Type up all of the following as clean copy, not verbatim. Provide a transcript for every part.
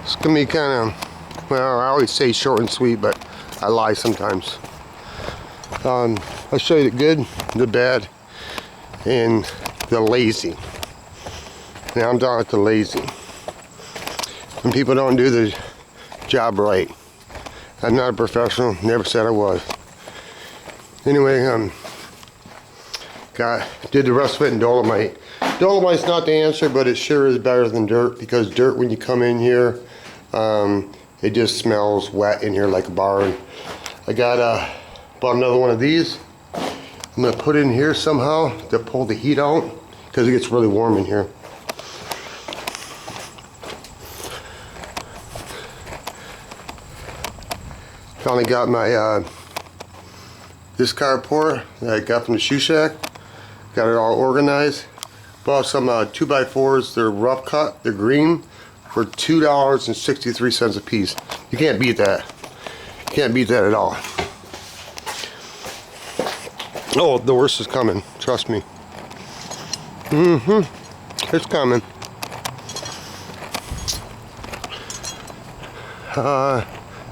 It's gonna be kind of, well, I always say short and sweet, but I lie sometimes. I'll show you the good, the bad, and the lazy. Now I'm done with the lazy. When people don't do the job right. I'm not a professional, never said I was. Anyway, did the rest of it in Dolomite. Dolomite's not the answer, but it sure is better than dirt, because dirt, when you come in here, it just smells wet in here like a barn. I bought another one of these. I'm gonna put it in here somehow to pull the heat out, because it gets really warm in here. Finally got my this carport that I got from the shoe shack. Got it all organized. Bought some 2x4s. They're rough cut. They're green for $2.63 a piece. You can't beat that. You can't beat that at all. Oh, the worst is coming. Trust me. It's coming. I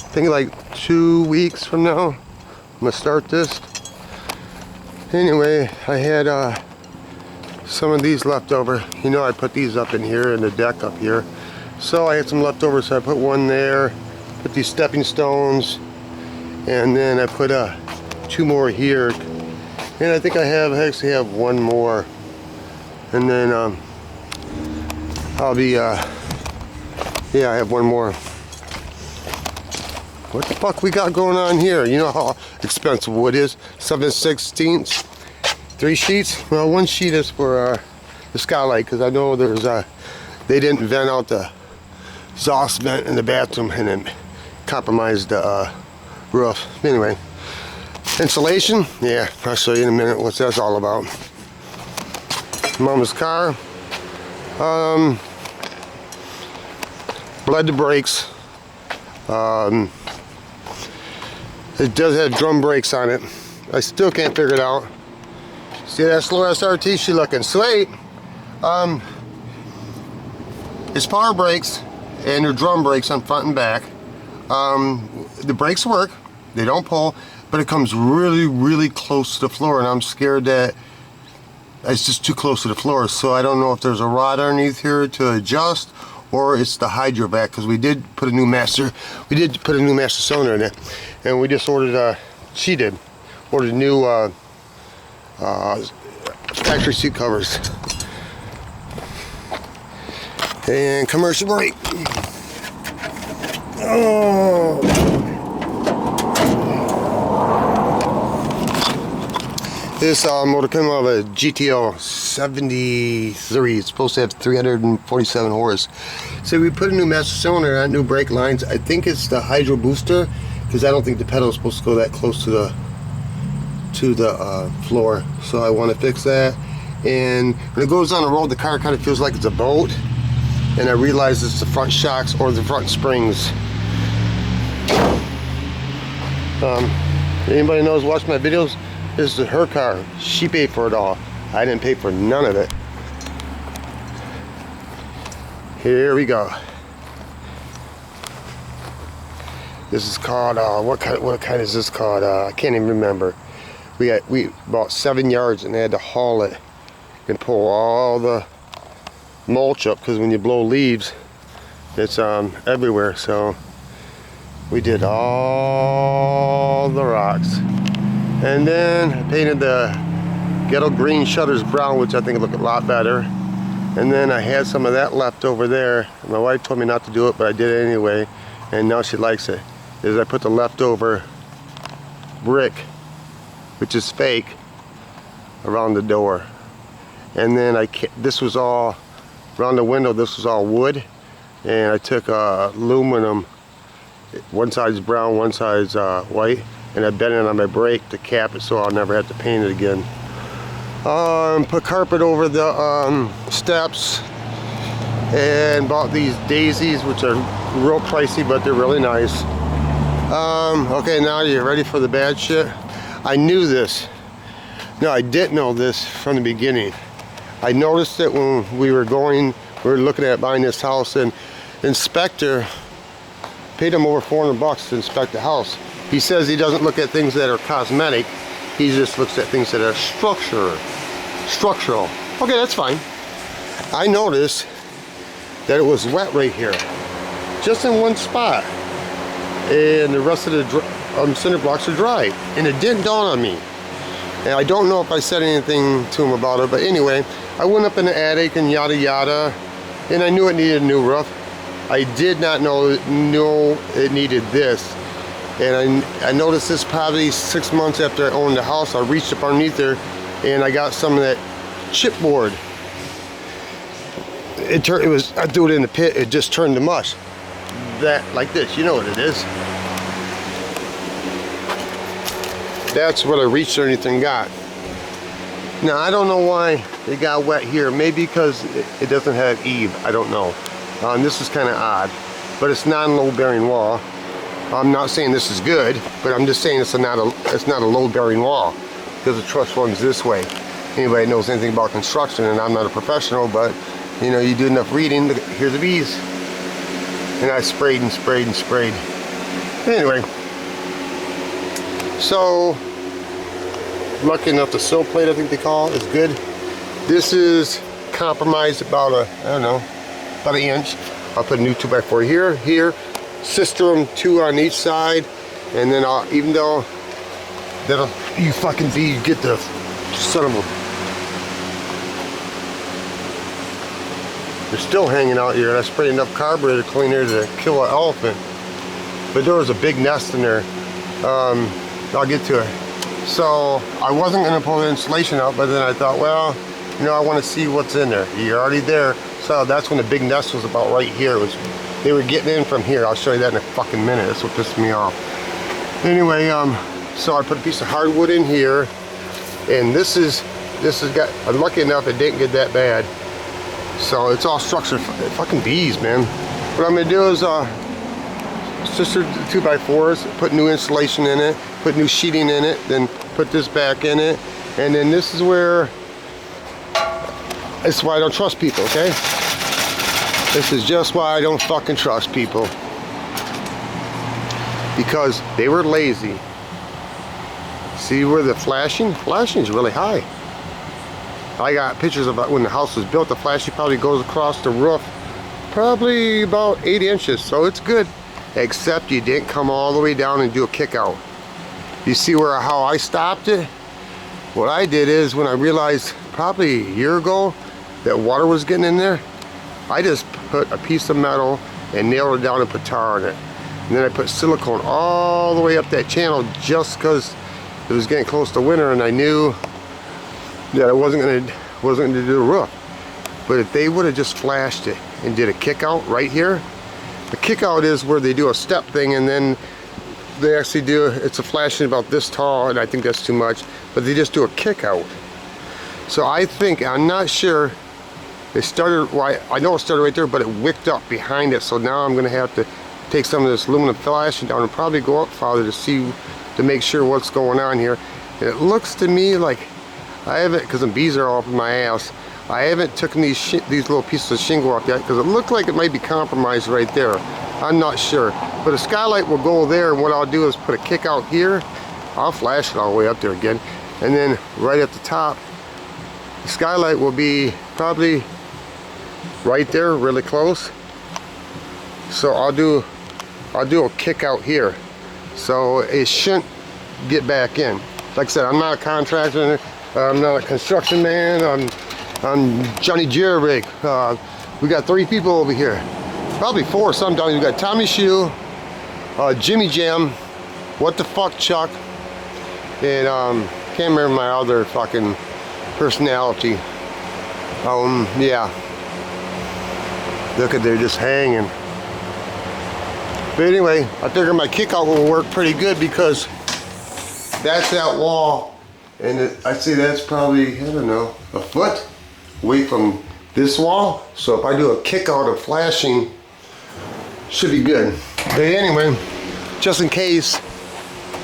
think like 2 weeks from now, I'm gonna start this. Anyway, I had some of these left over. You know, I put these up in here in the deck up here. So I had some leftovers, so I put one there, put these stepping stones, and then I put 2 more here. And I think I actually have 1 more. And then I'll be, yeah, I have 1 more. What the fuck we got going on here? You know how expensive wood is? 7/16, 3 sheets. Well, 1 sheet is for the skylight, because I know there's they didn't vent out the exhaust vent in the bathroom, and it compromised the roof. Anyway, insulation. Yeah, I'll show you in a minute what that's all about. Mama's car. Bled the brakes. It does have drum brakes on it. I still can't figure it out. See that slow SRT? She looking sweet. It's power brakes and they're drum brakes on front and back. The brakes work. They don't pull, but it comes really, really close to the floor, and I'm scared that it's just too close to the floor. So I don't know if there's a rod underneath here to adjust, or it's the hydro back, because we did put a new master cylinder in it, and we just ordered ordered new factory seat covers and commercial brake. Oh, this motor came out of a GTO 73. It's supposed to have 347 horse. So we put a new master cylinder on, new brake lines. I think it's the hydro booster, because I don't think the pedal is supposed to go that close to the floor. So I want to fix that. And when it goes on the road, the car kind of feels like it's a boat. And I realize it's the front shocks or the front springs. Anybody knows watch my videos? This is her car. She paid for it all. I didn't pay for none of it. Here we go. This is called what kind is this called? I can't even remember. We bought 7 yards and they had to haul it and pull all the mulch up, because when you blow leaves, it's everywhere. So we did all the rocks. And then I painted the ghetto green shutters brown, which I think look a lot better. And then I had some of that left over there. My wife told me not to do it, but I did it anyway. And now she likes it. Is I put the leftover brick, which is fake, around the door. And then this was all around the window. This was all wood, and I took aluminum. One side's brown, one side's white, and I bent it on my brake to cap it, so I'll never have to paint it again. Put carpet over the steps, and bought these daisies, which are real pricey, but they're really nice. Okay, now you're ready for the bad shit. I knew this. No, I didn't know this from the beginning. I noticed it when we were looking at buying this house, and inspector paid him over 400 bucks to inspect the house. He says he doesn't look at things that are cosmetic. He just looks at things that are structural. Okay, that's fine. I noticed that it was wet right here, just in one spot, and the rest of the cinder blocks are dry, and it didn't dawn on me. And I don't know if I said anything to him about it, but anyway, I went up in the attic and yada yada, and I knew it needed a new roof. I did not know it needed this. And I noticed this probably 6 months after I owned the house. I reached up underneath there and I got some of that chipboard. I threw it in the pit, it just turned to mush. That, like this, you know what it is. That's what I reached underneath and got. Now, I don't know why it got wet here. Maybe because it doesn't have eave, I don't know. This is kind of odd, but it's non-load-bearing wall. I'm not saying this is good, but I'm just saying it's not a load-bearing wall because the truss runs this way. Anybody knows anything about construction, and I'm not a professional, but you know, you do enough reading. Look, here's the bees, and I sprayed and sprayed and sprayed. Anyway, so lucky enough, the sill plate, I think they call it, is good. This is compromised about about an inch. I'll put a new 2x4 here. System 2 on each side, and then even though you fucking bee, get the son of a, they're still hanging out here, and I sprayed enough carburetor cleaner to kill an elephant, but there was a big nest in there. I'll get to it. So I wasn't going to pull the insulation out, but then I thought, well, you know, I want to see what's in there. You're already there. So that's when the big nest was about right here. They were getting in from here. I'll show you that in a fucking minute. That's what pissed me off. Anyway, so I put a piece of hardwood in here, and this has got. I'm lucky enough it didn't get that bad. So it's all structured. Fucking bees, man. What I'm gonna do is sister 2x4s, put new insulation in it, put new sheeting in it, then put this back in it, and then this is where. This is why I don't trust people. Okay. This is just why I don't fucking trust people. Because they were lazy. See where the flashing? Flashing is really high. I got pictures of when the house was built. The flashing probably goes across the roof probably about 8 inches. So it's good. Except you didn't come all the way down and do a kick out. You see how I stopped it? What I did is when I realized probably a year ago that water was getting in there, I just put a piece of metal and nailed it down and put tar on it. And then I put silicone all the way up that channel just because it was getting close to winter and I knew that I wasn't gonna do the roof. But if they would have just flashed it and did a kick out right here, the kick out is where they do a step thing and then they actually do, it's a flashing about this tall, and I think that's too much, but they just do a kick out. So I think, I'm not sure, it started, well, I know it started right there, but it wicked up behind it, so now I'm going to have to take some of this aluminum flashing down and probably go up farther to make sure what's going on here. And it looks to me like I haven't, because the bees are all up in my ass, I haven't taken these little pieces of shingle off yet, because it looked like it might be compromised right there. I'm not sure, but a skylight will go there, and what I'll do is put a kick out here. I'll flash it all the way up there again, and then right at the top, the skylight will be probably right there, really close. So I'll do a kick out here, so it shouldn't get back in. Like I said, I'm not a contractor, I'm not a construction man, I'm Johnny Jerrig. We got 3 people over here, probably 4 sometimes. We got Tommy Shoe, Jimmy Jam, What the Fuck Chuck, and can't remember my other fucking personality. Yeah. Look at, they're just hanging. But anyway, I figure my kick out will work pretty good because that's that wall, and I see that's probably, I don't know, a foot away from this wall. So if I do a kick out of flashing, should be good. But anyway, just in case,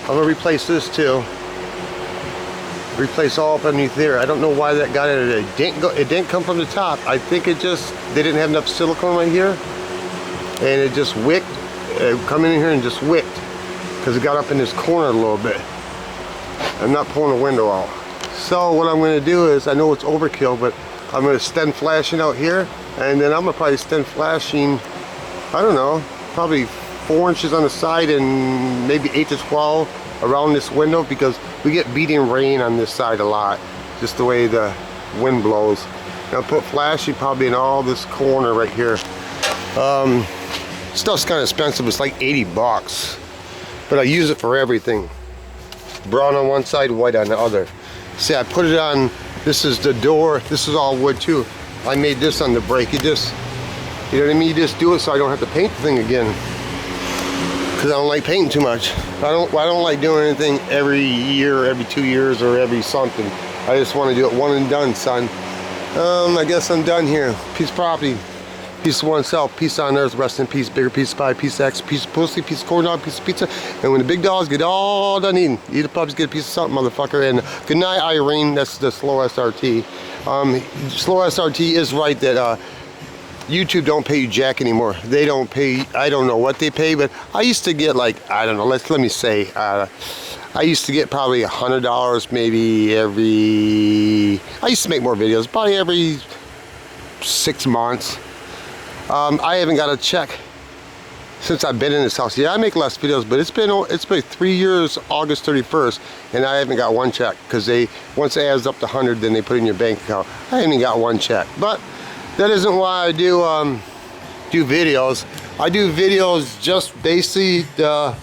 I'm gonna replace this too. Replace all up underneath there. I don't know why that got in it. It didn't come from the top. I think they didn't have enough silicone right here, and it just wicked come in here and just wicked because it got up in this corner a little bit. I'm not pulling the window out. So what I'm going to do is, I know it's overkill, but I'm going to stem flashing out here, and then I'm going to probably stem flashing, I don't know, probably 4 inches on the side and maybe 8 to 12 around this window, because we get beating rain on this side a lot, just the way the wind blows. And I'll put flashing probably in all this corner right here. Stuff's kind of expensive, it's like 80 bucks, but I use it for everything. Brown on one side, white on the other. See, I put it on, this is the door, this is all wood too. I made this on the brake. You just, you know what I mean? You just do it so I don't have to paint the thing again. Because I don't like painting too much. I don't like doing anything every year, every 2 years, or every something. I just want to do it one and done, son. I guess I'm done here. Piece of property, piece of oneself, piece on earth, rest in peace, bigger piece of pie, piece of X, piece of pussy, piece of corn dog, piece of pizza. And when the big dogs get all done eating, you puppies get a piece of something, motherfucker. And good night, Irene. That's the slow SRT. Slow SRT is right that YouTube don't pay you jack anymore. They don't pay, I don't know what they pay, but I used to get like, I don't know, let me say, I used to get probably $100 maybe every, I used to make more videos, probably every 6 months. I haven't got a check since I've been in this house. Yeah, I make less videos, but it's been 3 years, August 31st, and I haven't got one check, because they, once it adds up to 100, then they put it in your bank account. I haven't got one check, but that isn't why I do videos. I do videos just basically to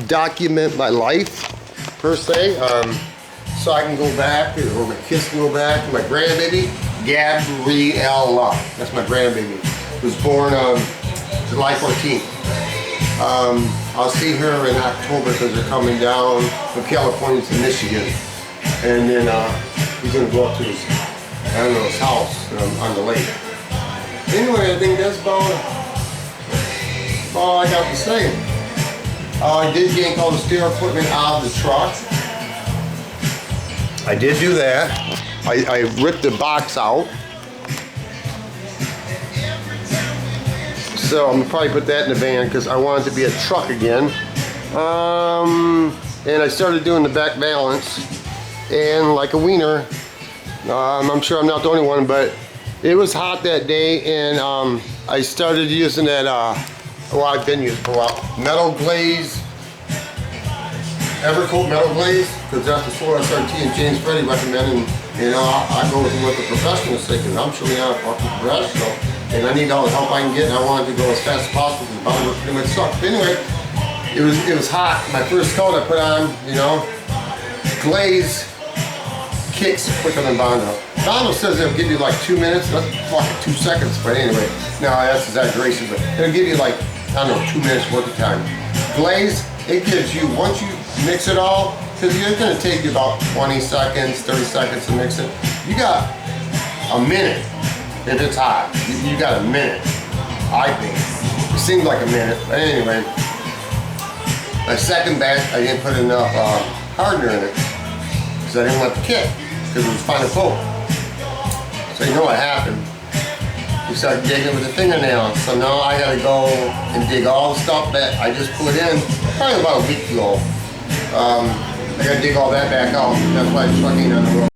document my life, per se, so I can go back, or my kids can go back to my grandbaby, Gabriella. That's my grandbaby. Was born July 14th. I'll see her in October because they're coming down from California to Michigan, and then he's gonna go up to his, I don't know, his house on the lake. Anyway, I think that's about all I got to say. I did yank all the steel equipment out of the truck. I did do that. I ripped the box out. So I'm gonna probably put that in the van because I want it to be a truck again. And I started doing the back balance, and like a wiener, I'm sure I'm not the only one, but it was hot that day, and I started using that, well, I've been using for a while, metal glaze, Evercoat metal glaze, because that's the slow SRT and James Freddy recommend, and you know, I go with what the professionals say, because I'm surely not a fucking professional, and I need all the help I can get, and I wanted to go as fast as possible, because the bottom pretty much sucked. But anyway, it was hot. My first coat I put on, you know, glaze kicks quicker than Bondo. Bondo says it'll give you like 2 minutes, that's fucking 2 seconds, but anyway, no, that's exaggeration, but it'll give you like, I don't know, 2 minutes worth of time. Glaze, it gives you, once you mix it all, because it's going to take you about 20 seconds, 30 seconds to mix it. You got a minute if it's hot. You got a minute, I think. It seems like a minute, but anyway. My second batch, I didn't put enough hardener in it, because I didn't want the kit, because it was final coat. So you know what happened. We started digging with the fingernail, so now I gotta go and dig all the stuff that I just put in probably about a week ago. I gotta dig all that back out. That's why I'm trucking on the road.